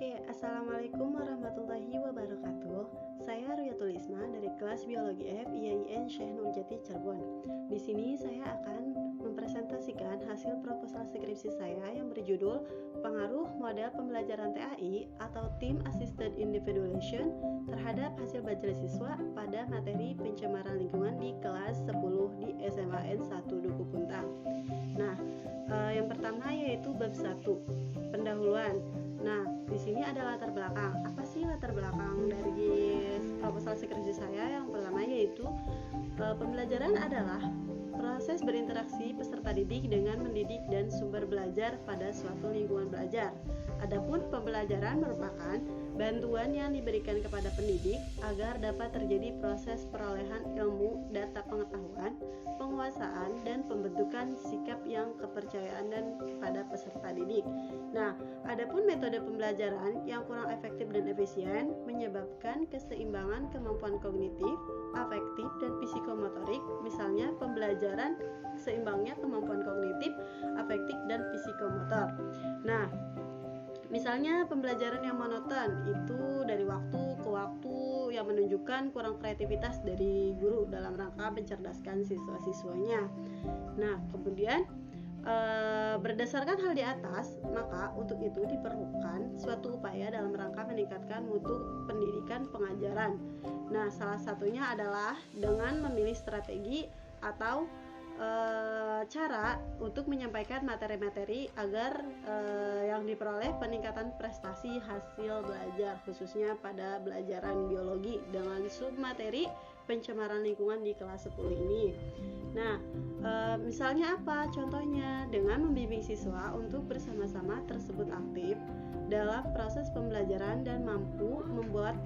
Assalamualaikum warahmatullahi wabarakatuh. Saya Ruyatul Isma dari kelas Biologi F IAIN Syekh Nurjati Cirebon. Di sini saya akan mempresentasikan hasil proposal skripsi saya yang berjudul Pengaruh Model Pembelajaran TAI atau Team Assisted Individuation terhadap hasil belajar siswa pada materi pencemaran lingkungan di kelas 10 di SMAN 1 Duku Puntang. Nah, yang pertama yaitu bab 1, pendahuluan. Nah, di sini ada latar belakang. Apa sih latar belakang dari proposal skripsi saya? Yang pertama yaitu pembelajaran adalah proses berinteraksi peserta didik dengan mendidik dan sumber belajar pada suatu lingkungan belajar. Adapun pembelajaran merupakan bantuan yang diberikan kepada pendidik agar dapat terjadi proses perolehan ilmu, data pengetahuan, penguasaan, dan pembentukan sikap yang kepercayaan dan kepada peserta didik. Nah, adapun metode pembelajaran yang kurang efektif dan efisien menyebabkan keseimbangan kemampuan kognitif, afektif, dan psikomotorik. Misalnya pembelajaran seimbangnya kemampuan kognitif, afektif, dan psikomotor. Nah, misalnya pembelajaran yang monoton itu dari waktu ke waktu yang menunjukkan kurang kreativitas dari guru dalam rangka mencerdaskan siswa-siswanya. Nah, kemudian berdasarkan hal di atas, maka untuk itu diperlukan suatu upaya dalam rangka meningkatkan mutu pendidikan pengajaran. Nah, salah satunya adalah dengan memilih strategi atau cara untuk menyampaikan materi-materi agar yang diperoleh peningkatan prestasi hasil belajar, khususnya pada pelajaran biologi dengan submateri pencemaran lingkungan di kelas 10 ini. Nah, misalnya apa? Contohnya dengan membimbing siswa untuk bersama-sama tersebut aktif dalam proses pembelajaran dan mampu membuat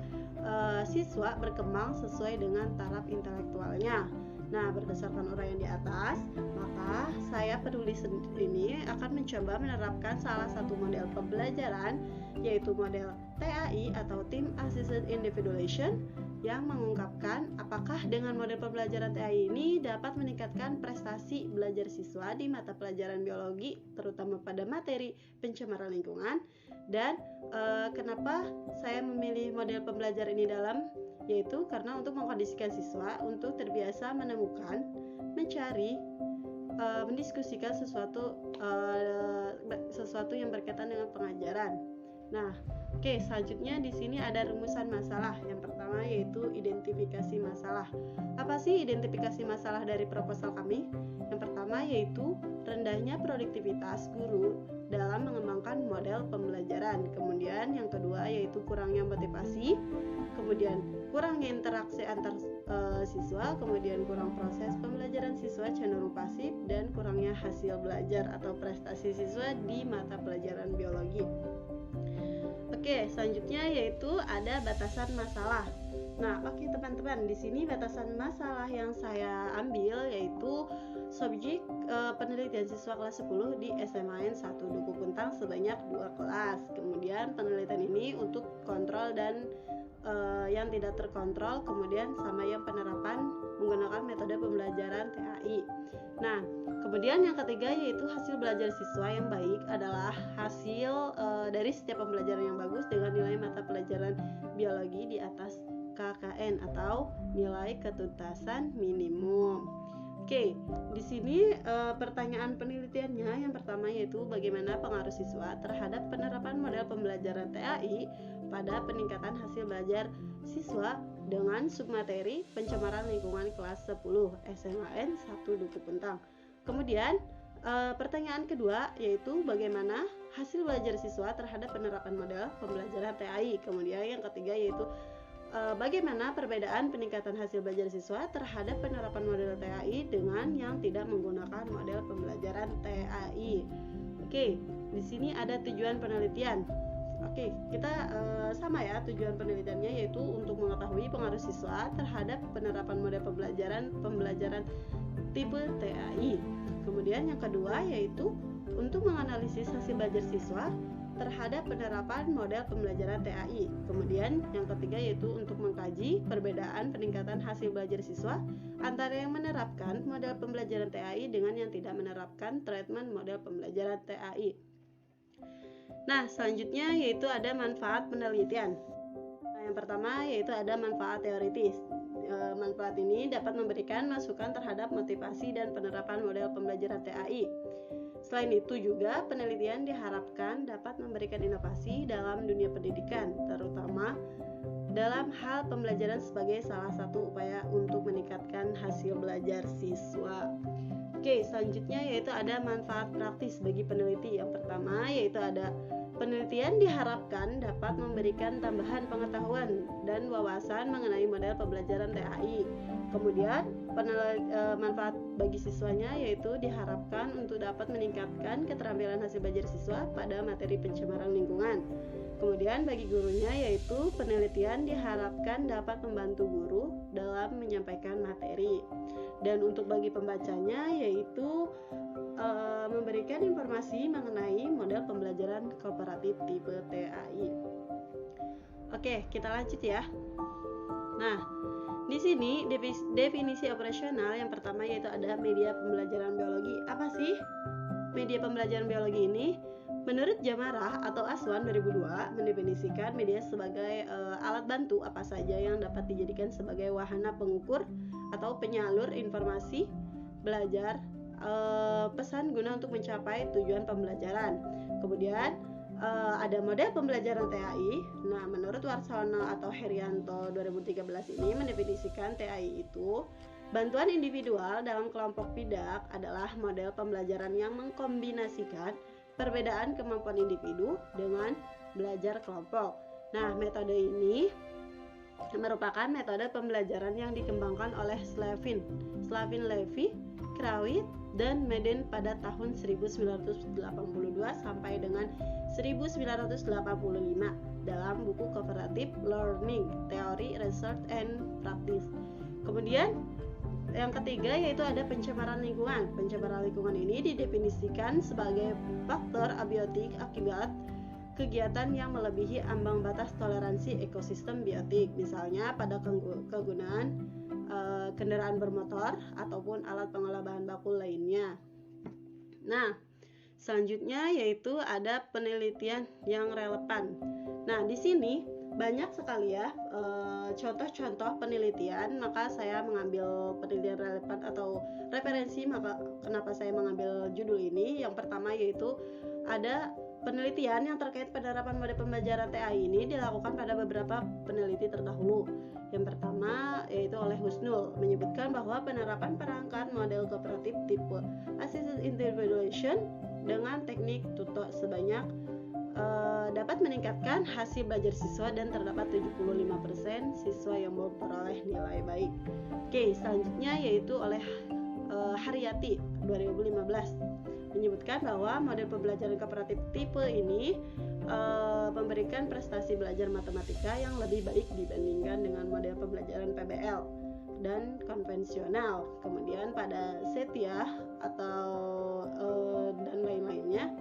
siswa berkembang sesuai dengan taraf intelektualnya. Nah, berdasarkan uraian di atas, maka saya peduli ini akan mencoba menerapkan salah satu model pembelajaran, yaitu model TAI atau Team Assisted Individuation, yang mengungkapkan apakah dengan model pembelajaran TAI ini dapat meningkatkan prestasi belajar siswa di mata pelajaran biologi, terutama pada materi pencemaran lingkungan, dan kenapa saya memilih model pembelajaran ini yaitu karena untuk mengkondisikan siswa untuk terbiasa menemukan, mencari, mendiskusikan sesuatu yang berkaitan dengan pengajaran. Nah, selanjutnya di sini ada rumusan masalah. Yang pertama yaitu identifikasi masalah. Apa sih identifikasi masalah dari proposal kami? Yang pertama yaitu rendahnya produktivitas guru dalam mengembangkan model pembelajaran. Kemudian yang kedua yaitu kurangnya motivasi, kemudian kurangnya interaksi antar siswa, kemudian kurang proses pembelajaran siswa cenderung pasif, dan kurangnya hasil belajar atau prestasi siswa di mata pelajaran biologi. Selanjutnya yaitu ada batasan masalah. Nah, teman-teman, di sini batasan masalah yang saya ambil yaitu subjek penelitian siswa kelas 10 di SMAN 1 Duku Puntang sebanyak 2 kelas. Kemudian penelitian ini untuk kontrol dan yang tidak terkontrol, kemudian sama yang penerapan menggunakan metode pembelajaran TAI. Nah, kemudian yang ketiga yaitu hasil belajar siswa yang baik adalah hasil dari setiap pembelajaran yang bagus dengan nilai mata pelajaran biologi di atas KKN atau nilai ketuntasan minimum. Di sini pertanyaan penelitiannya yang pertama yaitu bagaimana pengaruh siswa terhadap penerapan model pembelajaran TAI pada peningkatan hasil belajar siswa dengan submateri pencemaran lingkungan kelas 10 SMAN 1 Duku Puntang. Kemudian pertanyaan kedua yaitu bagaimana hasil belajar siswa terhadap penerapan model pembelajaran TAI. Kemudian yang ketiga yaitu bagaimana perbedaan peningkatan hasil belajar siswa terhadap penerapan model TAI dengan yang tidak menggunakan model pembelajaran TAI. Di sini ada tujuan penelitian. Kita sama ya, tujuan penelitiannya yaitu untuk mengetahui pengaruh siswa terhadap penerapan model pembelajaran tipe TAI. Kemudian yang kedua yaitu untuk menganalisis hasil belajar siswa terhadap penerapan model pembelajaran TAI. Kemudian yang ketiga yaitu untuk mengkaji perbedaan peningkatan hasil belajar siswa antara yang menerapkan model pembelajaran TAI dengan yang tidak menerapkan treatment model pembelajaran TAI. Nah, selanjutnya yaitu ada manfaat penelitian. Nah, yang pertama yaitu ada manfaat teoritis. Manfaat ini dapat memberikan masukan terhadap motivasi dan penerapan model pembelajaran TAI. Selain itu juga penelitian diharapkan dapat memberikan inovasi dalam dunia pendidikan, terutama dalam hal pembelajaran sebagai salah satu upaya untuk meningkatkan hasil belajar siswa. Oke, selanjutnya yaitu ada manfaat praktis bagi peneliti. Yang pertama yaitu ada penelitian diharapkan dapat memberikan tambahan pengetahuan dan wawasan mengenai model pembelajaran TAI. Kemudian manfaat bagi siswanya yaitu diharapkan untuk dapat meningkatkan keterampilan hasil belajar siswa pada materi pencemaran lingkungan. Kemudian bagi gurunya yaitu penelitian diharapkan dapat membantu guru dalam menyampaikan materi. Dan untuk bagi pembacanya yaitu memberikan informasi mengenai model pembelajaran kooperatif tipe TAI. Oke, kita lanjut ya. Nah, di sini definisi operasional yang pertama yaitu ada media pembelajaran biologi. Apa sih media pembelajaran biologi ini? Menurut Jamarah atau Aswan 2002 mendefinisikan media sebagai alat bantu apa saja yang dapat dijadikan sebagai wahana pengukur atau penyalur informasi belajar pesan guna untuk mencapai tujuan pembelajaran. Kemudian ada model pembelajaran TAI. Nah, menurut Warsono atau Herianto 2013 ini mendefinisikan TAI itu bantuan individual dalam kelompok bidak adalah model pembelajaran yang mengkombinasikan perbedaan kemampuan individu dengan belajar kelompok. Nah, metode ini merupakan metode pembelajaran yang dikembangkan oleh Slavin Levy, Krawit, dan Meden pada tahun 1982 sampai dengan 1985 dalam buku Cooperative Learning, Theory, Research, and Practice. Kemudian yang ketiga yaitu ada pencemaran lingkungan. Pencemaran lingkungan ini didefinisikan sebagai faktor abiotik akibat kegiatan yang melebihi ambang batas toleransi ekosistem biotik, misalnya pada kegunaan kendaraan bermotor ataupun alat pengolah bahan baku lainnya. Nah, selanjutnya yaitu ada penelitian yang relevan. Nah, di sini banyak sekali ya contoh-contoh penelitian, maka saya mengambil penelitian relevan atau referensi. Maka kenapa saya mengambil judul ini? Yang pertama yaitu ada penelitian yang terkait penerapan model pembelajaran TAI ini dilakukan pada beberapa peneliti terdahulu. Yang pertama yaitu oleh Husnul menyebutkan bahwa penerapan perangkat model kooperatif tipe Assisted Individuation dengan teknik tutor sebanyak dapat meningkatkan hasil belajar siswa dan terdapat 75% siswa yang memperoleh nilai baik. Oke, selanjutnya yaitu oleh Haryati 2015 menyebutkan bahwa model pembelajaran kooperatif tipe ini memberikan prestasi belajar matematika yang lebih baik dibandingkan dengan model pembelajaran PBL dan konvensional. Kemudian pada Setia atau dan lain-lainnya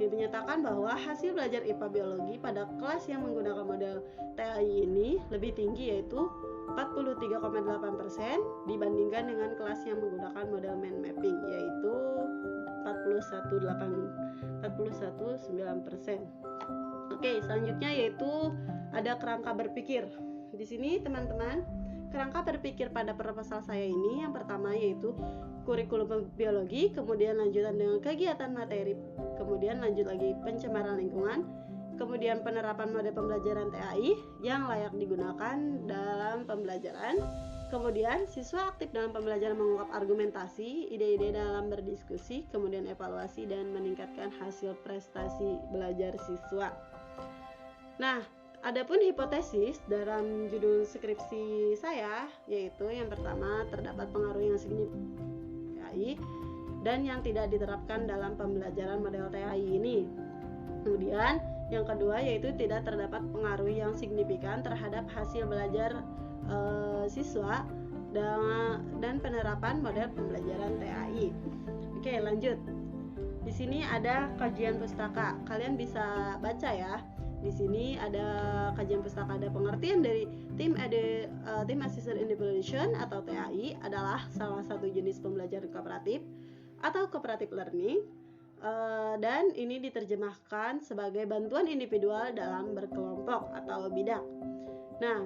dinyatakan bahwa hasil belajar IPA biologi pada kelas yang menggunakan model TAI ini lebih tinggi, yaitu 43,8% dibandingkan dengan kelas yang menggunakan model mind mapping, yaitu 41,9%. Oke, selanjutnya yaitu ada kerangka berpikir. Di sini teman-teman, kerangka berpikir pada proposal saya ini yang pertama yaitu kurikulum biologi, kemudian lanjutan dengan kegiatan materi, kemudian lanjut lagi pencemaran lingkungan, kemudian penerapan model pembelajaran TAI yang layak digunakan dalam pembelajaran, kemudian siswa aktif dalam pembelajaran mengungkap argumentasi, ide-ide dalam berdiskusi, kemudian evaluasi dan meningkatkan hasil prestasi belajar siswa. Nah, adapun hipotesis dalam judul skripsi saya yaitu yang pertama terdapat pengaruh yang signifikan TAI dan yang tidak diterapkan dalam pembelajaran model TAI ini. Kemudian yang kedua yaitu tidak terdapat pengaruh yang signifikan terhadap hasil belajar siswa dan penerapan model pembelajaran TAI. Oke, lanjut. Di sini ada kajian pustaka. Kalian bisa baca ya. Di sini ada kajian pustaka, ada pengertian dari tim Assisted Individuation atau TAI adalah salah satu jenis pembelajaran kooperatif atau cooperative learning. dan ini diterjemahkan sebagai bantuan individual dalam berkelompok atau bidak. Nah,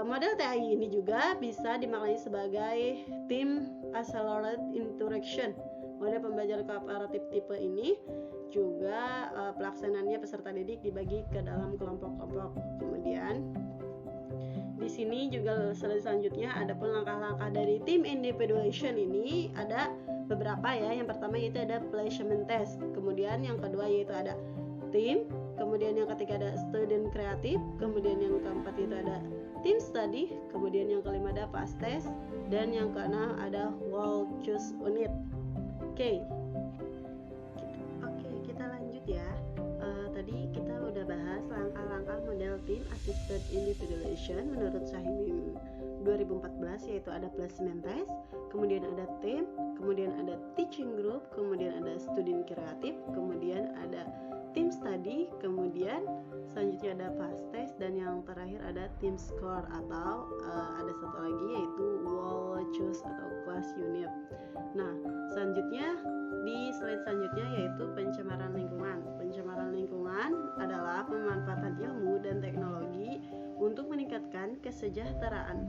model TAI ini juga bisa dimaknai sebagai Team Accelerated Interaction. Model pembelajaran kooperatif tipe ini juga pelaksanaannya peserta didik dibagi ke dalam kelompok-kelompok. Kemudian di sini juga selanjutnya ada langkah-langkah dari team individuation ini ada beberapa ya. Yang pertama yaitu ada placement test. Kemudian yang kedua yaitu ada team. Kemudian yang ketiga ada student kreatif. Kemudian yang keempat itu ada team study. Kemudian yang kelima ada fast test. Dan yang keenam ada whole choose unit. Oke, kita lanjut ya. Tadi kita udah bahas langkah-langkah model team assisted individuation menurut Shahimim 2014, yaitu ada placement test, kemudian ada team, kemudian ada teaching group, kemudian ada student kreatif, kemudian ada team study, kemudian selanjutnya ada fast test, dan yang terakhir ada team score atau ada satu lagi yaitu whole choose atau class unit. Nah, selanjutnya di slide selanjutnya yaitu pencemaran lingkungan. Pencemaran lingkungan adalah pemanfaatan ilmu dan teknologi untuk meningkatkan kesejahteraan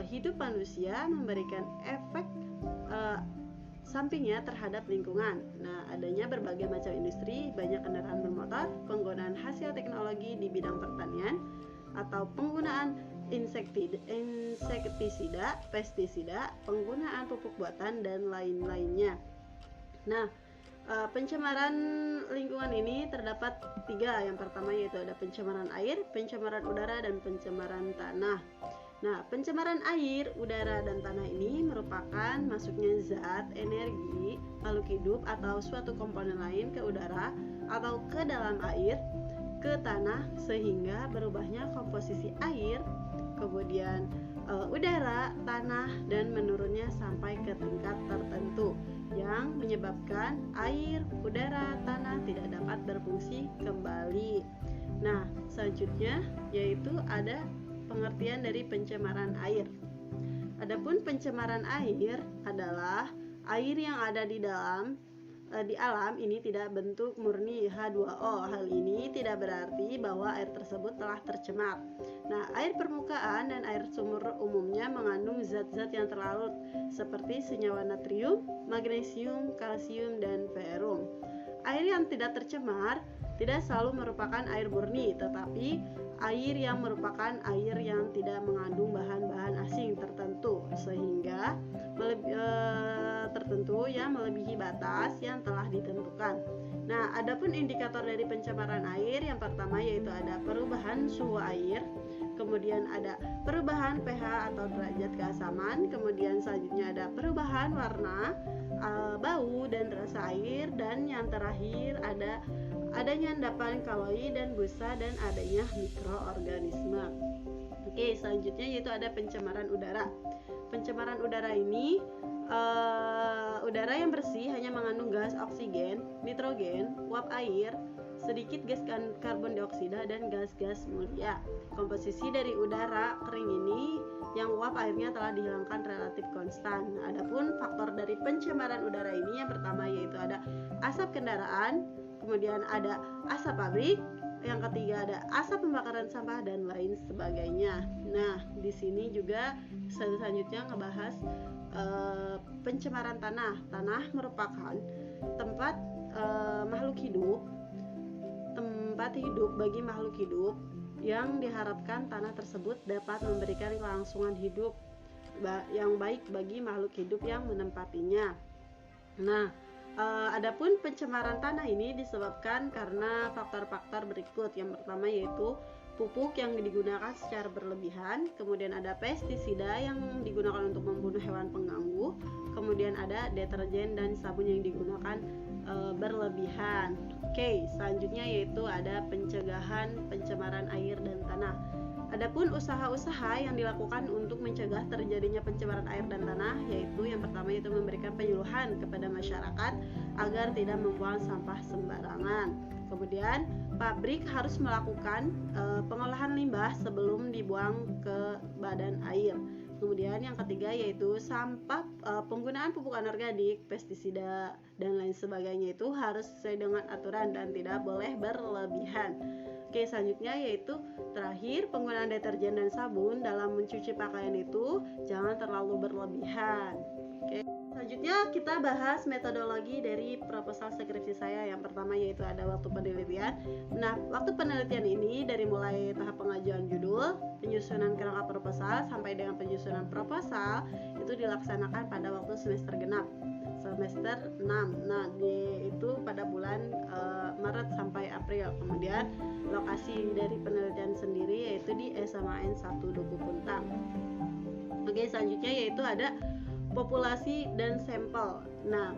hidup manusia, memberikan efek sampingnya terhadap lingkungan. Nah, adanya berbagai macam industri, banyak kendaraan bermotor, penggunaan hasil teknologi di bidang pertanian, atau penggunaan insektisida, pestisida, penggunaan pupuk buatan, dan lain-lainnya. Nah, pencemaran lingkungan ini terdapat 3. Yang pertama yaitu ada pencemaran air, pencemaran udara, dan pencemaran tanah. Nah, pencemaran air, udara, dan tanah ini merupakan masuknya zat, energi, makhluk hidup atau suatu komponen lain ke udara atau ke dalam air, ke tanah, sehingga berubahnya komposisi air, kemudian udara, tanah, dan menurunnya sampai ke tingkat tertentu yang menyebabkan air, udara, tanah tidak dapat berfungsi kembali. Nah, selanjutnya yaitu ada pengertian dari pencemaran air. Adapun pencemaran air adalah air yang ada di alam ini tidak bentuk murni H2O. Hal ini tidak berarti bahwa air tersebut telah tercemar. Nah, air permukaan dan air sumur umumnya mengandung zat-zat yang terlarut seperti senyawa natrium, magnesium, kalsium, dan verum. Air yang tidak tercemar tidak selalu merupakan air murni, tetapi air yang merupakan air yang tidak mengandung bahan-bahan asing tertentu, sehingga tertentu yang melebihi batas yang telah ditentukan. Nah, adapun indikator dari pencemaran air, yang pertama yaitu ada perubahan suhu air, kemudian ada perubahan pH atau derajat keasaman, kemudian selanjutnya ada perubahan warna, bau, dan rasa air, dan yang terakhir adanya endapan kalori dan busa, dan adanya mikroorganisme. Oke, selanjutnya yaitu ada pencemaran udara. Pencemaran udara ini udara yang bersih hanya mengandung gas oksigen, nitrogen, uap air, sedikit gas karbon dioksida, dan gas-gas mulia. Komposisi dari udara kering ini yang uap airnya telah dihilangkan relatif konstan. Adapun faktor dari pencemaran udara ini yang pertama yaitu ada asap kendaraan, kemudian ada asap pabrik, yang ketiga ada asap pembakaran sampah, dan lain sebagainya. Nah, di sini juga selanjutnya ngebahas pencemaran tanah. Tanah merupakan tempat tempat hidup bagi makhluk hidup yang diharapkan tanah tersebut dapat memberikan kelangsungan hidup yang baik bagi makhluk hidup yang menempatinya. Nah, adapun pencemaran tanah ini disebabkan karena faktor-faktor berikut. Yang pertama yaitu pupuk yang digunakan secara berlebihan, kemudian ada pestisida yang digunakan untuk membunuh hewan pengganggu, kemudian ada deterjen dan sabun yang digunakan berlebihan. Oke, selanjutnya yaitu ada pencegahan pencemaran air dan tanah. Adapun usaha-usaha yang dilakukan untuk mencegah terjadinya pencemaran air dan tanah, yaitu yang pertama yaitu memberikan penyuluhan kepada masyarakat agar tidak membuang sampah sembarangan. Kemudian pabrik harus melakukan pengolahan limbah sebelum dibuang ke badan air. Kemudian yang ketiga yaitu sampah penggunaan pupuk anorganik, pestisida dan lain sebagainya itu harus sesuai dengan aturan dan tidak boleh berlebihan. Oke, selanjutnya yaitu terakhir penggunaan deterjen dan sabun dalam mencuci pakaian itu jangan terlalu berlebihan. Oke. Selanjutnya kita bahas metodologi dari proposal skripsi saya. Yang pertama yaitu ada waktu penelitian. Nah, waktu penelitian ini dari mulai tahap pengajuan judul, penyusunan kerangka proposal sampai dengan penyusunan proposal itu dilaksanakan pada waktu semester genap, semester 6. Nah, itu pada bulan Maret sampai April. Kemudian lokasi dari penelitian sendiri yaitu di SMAN 1 Duku Puntang. Oke, selanjutnya yaitu ada populasi dan sampel. Nah,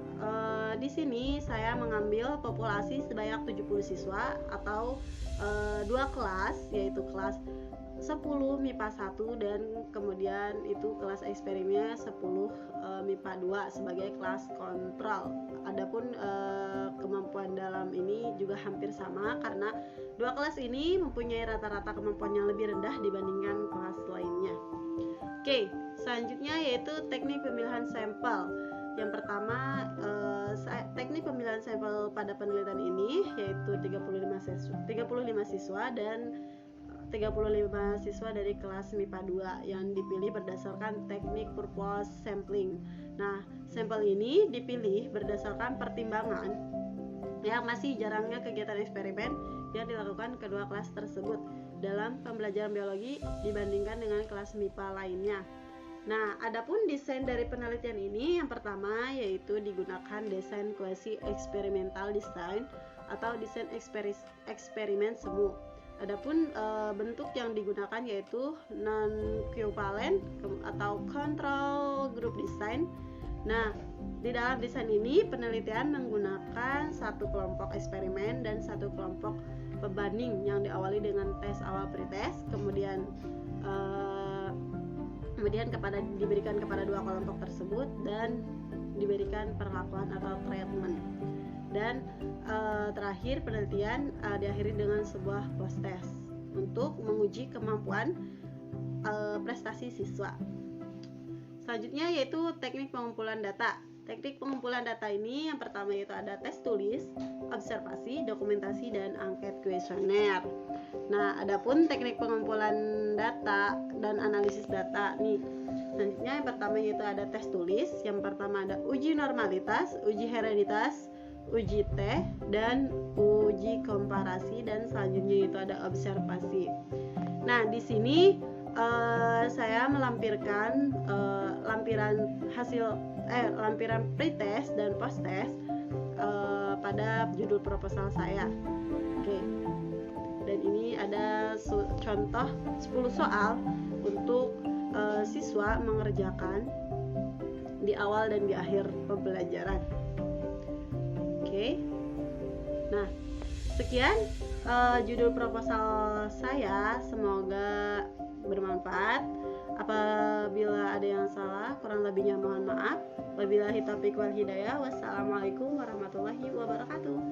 di sini saya mengambil populasi sebanyak 70 siswa atau 2 kelas, yaitu kelas 10 MIPA 1 dan kemudian itu kelas eksperimennya 10 MIPA 2 sebagai kelas kontrol. Adapun kemampuan dalam ini juga hampir sama karena 2 kelas ini mempunyai rata-rata kemampuan yang lebih rendah dibandingkan kelas lainnya. Oke, selanjutnya yaitu teknik pemilihan sampel. Yang pertama, teknik pemilihan sampel pada penelitian ini yaitu 35 siswa dan 35 siswa dari kelas MIPA 2 yang dipilih berdasarkan teknik purpose sampling. Nah, sampel ini dipilih berdasarkan pertimbangan yang masih jarangnya kegiatan eksperimen yang dilakukan kedua kelas tersebut dalam pembelajaran biologi dibandingkan dengan kelas MIPA lainnya. Nah, adapun desain dari penelitian ini yang pertama yaitu digunakan desain kuasi eksperimental design atau desain eksperimen semu. Adapun bentuk yang digunakan yaitu non-covalent atau control group design. Nah, di dalam desain ini penelitian menggunakan satu kelompok eksperimen dan satu kelompok pembanding yang diawali dengan tes awal pretest, kemudian diberikan kepada 2 kelompok tersebut dan diberikan perlakuan atau treatment. Dan terakhir penelitian diakhiri dengan sebuah post test untuk menguji kemampuan prestasi siswa. Selanjutnya yaitu teknik pengumpulan data. Teknik pengumpulan data ini yang pertama yaitu ada tes tulis, observasi, dokumentasi, dan angket kuesioner. Nah, adapun teknik pengumpulan data dan analisis data nih. Selanjutnya yang pertama yaitu ada tes tulis. Yang pertama ada uji normalitas, uji hereditas, uji T, dan uji komparasi, dan selanjutnya itu ada observasi. Nah, di sini saya melampirkan lampiran pretest dan posttest pada judul proposal saya. Oke. Dan ini ada contoh 10 soal untuk siswa mengerjakan di awal dan di akhir pembelajaran. Oke. Nah, sekian judul proposal saya, semoga bermanfaat. Apabila ada yang salah, kurang lebihnya mohon maaf. Wabillahi taufiq wal hidayah. Wassalamualaikum warahmatullahi wabarakatuh.